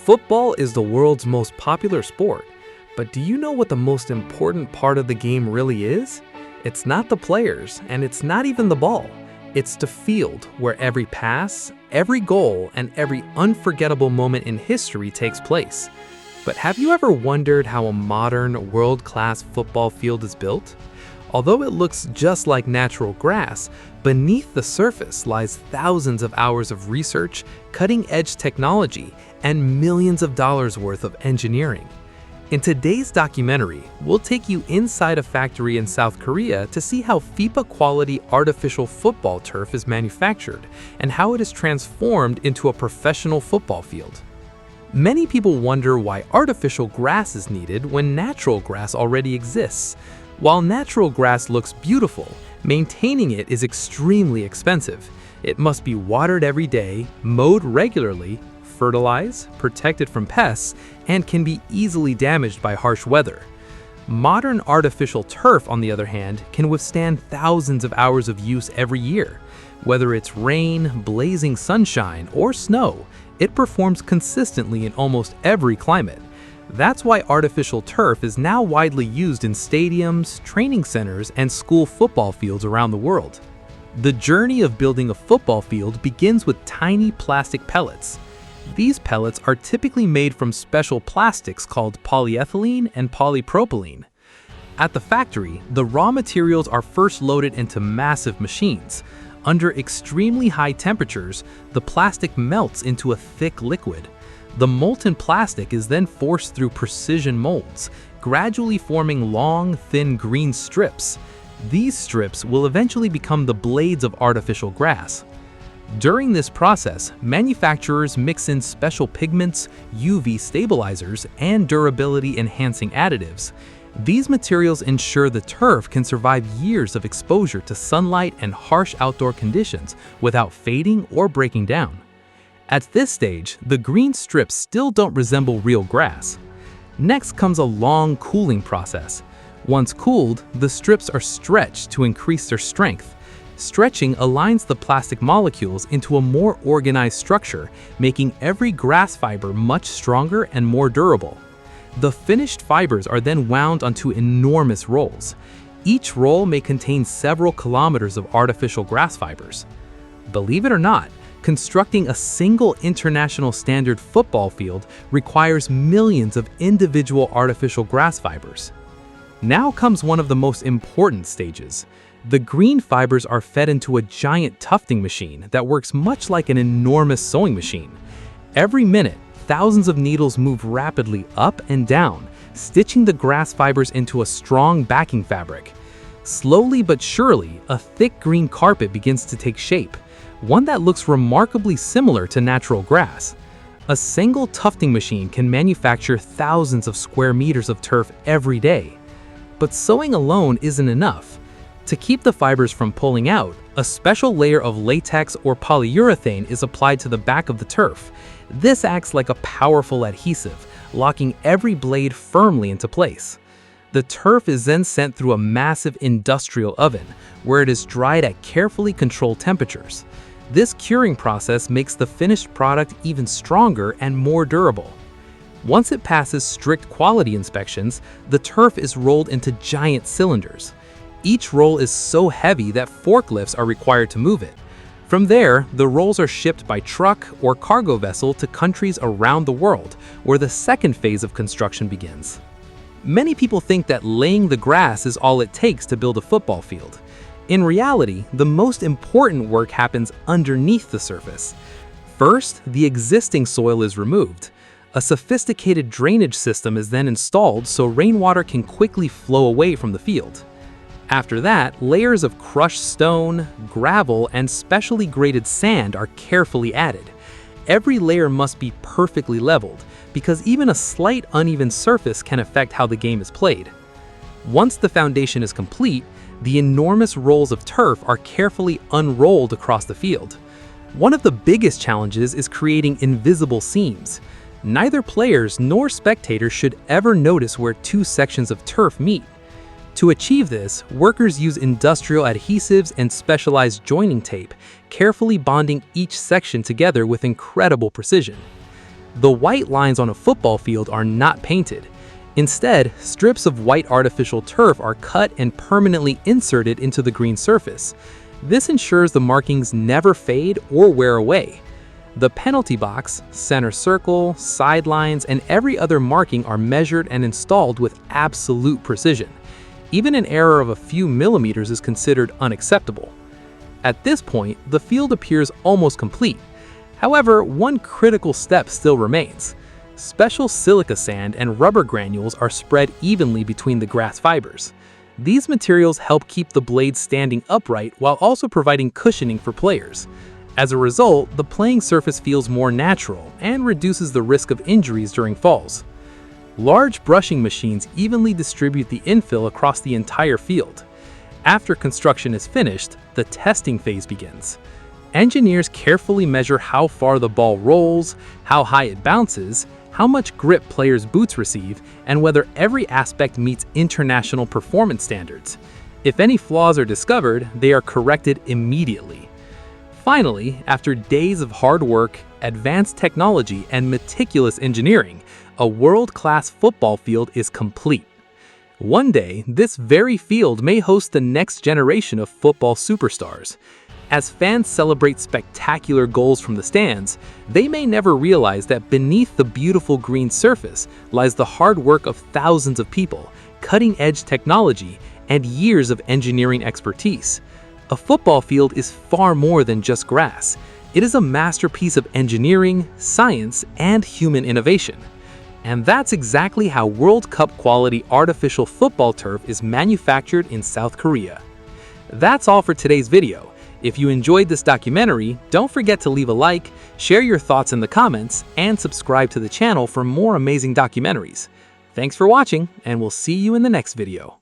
Football is the world's most popular sport, but do you know what the most important part of the game really is? It's not the players, and it's not even the ball. It's the field where every pass, every goal, and every unforgettable moment in history takes place. But have you ever wondered how a modern, world-class football field is built? Although it looks just like natural grass, beneath the surface lies thousands of hours of research, cutting-edge technology, and millions of dollars worth of engineering. In today's documentary, we'll take you inside a factory in South Korea to see how FIFA-quality artificial football turf is manufactured and how it is transformed into a professional football field. Many people wonder why artificial grass is needed when natural grass already exists. While natural grass looks beautiful, maintaining it is extremely expensive. It must be watered every day, mowed regularly, fertilized, protected from pests, and can be easily damaged by harsh weather. Modern artificial turf, on the other hand, can withstand thousands of hours of use every year. Whether it's rain, blazing sunshine, or snow, it performs consistently in almost every climate. That's why artificial turf is now widely used in stadiums, training centers, and school football fields around the world. The journey of building a football field begins with tiny plastic pellets. These pellets are typically made from special plastics called polyethylene and polypropylene. At the factory, the raw materials are first loaded into massive machines. Under extremely high temperatures, the plastic melts into a thick liquid. The molten plastic is then forced through precision molds, gradually forming long, thin green strips. These strips will eventually become the blades of artificial grass. During this process, manufacturers mix in special pigments, UV stabilizers, and durability-enhancing additives. These materials ensure the turf can survive years of exposure to sunlight and harsh outdoor conditions without fading or breaking down. At this stage, the green strips still don't resemble real grass. Next comes a long cooling process. Once cooled, the strips are stretched to increase their strength. Stretching aligns the plastic molecules into a more organized structure, making every grass fiber much stronger and more durable. The finished fibers are then wound onto enormous rolls. Each roll may contain several kilometers of artificial grass fibers. Believe it or not, constructing a single international standard football field requires millions of individual artificial grass fibers. Now comes one of the most important stages. The green fibers are fed into a giant tufting machine that works much like an enormous sewing machine. Every minute, thousands of needles move rapidly up and down, stitching the grass fibers into a strong backing fabric. Slowly but surely, a thick green carpet begins to take shape, one that looks remarkably similar to natural grass. A single tufting machine can manufacture thousands of square meters of turf every day. But sewing alone isn't enough. To keep the fibers from pulling out, a special layer of latex or polyurethane is applied to the back of the turf. This acts like a powerful adhesive, locking every blade firmly into place. The turf is then sent through a massive industrial oven, where it is dried at carefully controlled temperatures. This curing process makes the finished product even stronger and more durable. Once it passes strict quality inspections, the turf is rolled into giant cylinders. Each roll is so heavy that forklifts are required to move it. From there, the rolls are shipped by truck or cargo vessel to countries around the world, where the second phase of construction begins. Many people think that laying the grass is all it takes to build a football field. In reality, the most important work happens underneath the surface. First, the existing soil is removed. A sophisticated drainage system is then installed so rainwater can quickly flow away from the field. After that, layers of crushed stone, gravel, and specially graded sand are carefully added. Every layer must be perfectly leveled, because even a slight uneven surface can affect how the game is played. Once the foundation is complete, the enormous rolls of turf are carefully unrolled across the field. One of the biggest challenges is creating invisible seams. Neither players nor spectators should ever notice where two sections of turf meet. To achieve this, workers use industrial adhesives and specialized joining tape, carefully bonding each section together with incredible precision. The white lines on a football field are not painted. Instead, strips of white artificial turf are cut and permanently inserted into the green surface. This ensures the markings never fade or wear away. The penalty box, center circle, sidelines, and every other marking are measured and installed with absolute precision. Even an error of a few millimeters is considered unacceptable. At this point, the field appears almost complete. However, one critical step still remains. Special silica sand and rubber granules are spread evenly between the grass fibers. These materials help keep the blades standing upright while also providing cushioning for players. As a result, the playing surface feels more natural and reduces the risk of injuries during falls. Large brushing machines evenly distribute the infill across the entire field. After construction is finished, the testing phase begins. Engineers carefully measure how far the ball rolls, how high it bounces, how much grip players' boots receive, and whether every aspect meets international performance standards. If any flaws are discovered, they are corrected immediately. Finally, after days of hard work, advanced technology, and meticulous engineering, a world-class football field is complete. One day, this very field may host the next generation of football superstars. As fans celebrate spectacular goals from the stands, they may never realize that beneath the beautiful green surface lies the hard work of thousands of people, cutting-edge technology, and years of engineering expertise. A football field is far more than just grass. It is a masterpiece of engineering, science, and human innovation. And that's exactly how World Cup quality artificial football turf is manufactured in South Korea. That's all for today's video. If you enjoyed this documentary, don't forget to leave a like, share your thoughts in the comments, and subscribe to the channel for more amazing documentaries. Thanks for watching, and we'll see you in the next video.